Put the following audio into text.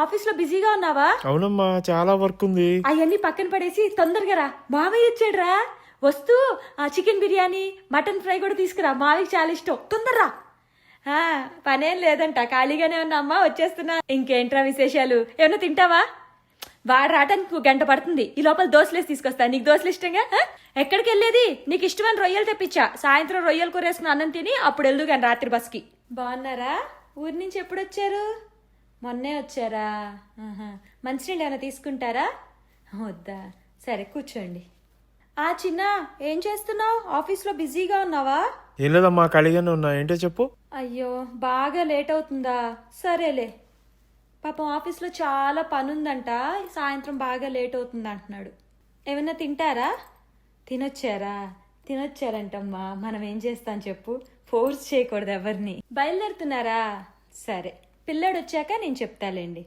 Office లో బిజీగా ఉన్నావా? అవునమ్మా, చాలా వర్క్ ఉంది. అవన్నీ పక్కన పడేసి తొందరగా రా. మావయ్య వచ్చాడు రా. వస్తూ చికెన్ బిర్యానీ మటన్ ఫ్రై కూడా తీసుకురా, మావయ్యకి చాలా ఇష్టం. తొందరరా. పనేం లేదంట, ఖాళీగానే ఉన్నా అమ్మా, వచ్చేస్తున్నా. ఇంకేంట్రా విశేషాలు? ఏమన్నా తింటావా? వాడు రావటానికి గంట పడుతుంది. ఈ లోపల దోశలేసి తీసుకొస్తా. నీకు దోశలు ఇష్టంగా? ఎక్కడికి వెళ్ళేది? నీకు ఇష్టమైన రొయ్యలు తెప్పించా. సాయంత్రం రొయ్యలు కూరేసుకుని అన్నం తిని అప్పుడు వెళ్దు కానీ రాత్రి బస్కి. బాగున్నారా? ఊరి నుంచి ఎప్పుడు వచ్చారు? మొన్నే వచ్చారా? మంచినీళ్ళు ఏమైనా తీసుకుంటారా? వద్దా? సరే కూర్చోండి. చిన్న, ఏం చేస్తున్నావు? ఆఫీస్లో బిజీగా ఉన్నావా? ఏం లేదమ్మా, ఖాళీగానే ఉన్నా. ఏంటో చెప్పు. అయ్యో, బాగా లేట్ అవుతుందా? సరేలే. పాపం ఆఫీస్లో చాలా పని ఉందంట, సాయంత్రం బాగా లేట్ అవుతుంది అంటున్నాడు. ఏమన్నా తింటారా? తినొచ్చారంటమ్మా. మనం ఏం చేస్తాం చెప్పు, ఫోర్స్ చేయకూడదు ఎవరిని. బయలుదేరుతున్నారా? సరే, పిల్లాడు వచ్చాక నేను చెప్తాలేండి.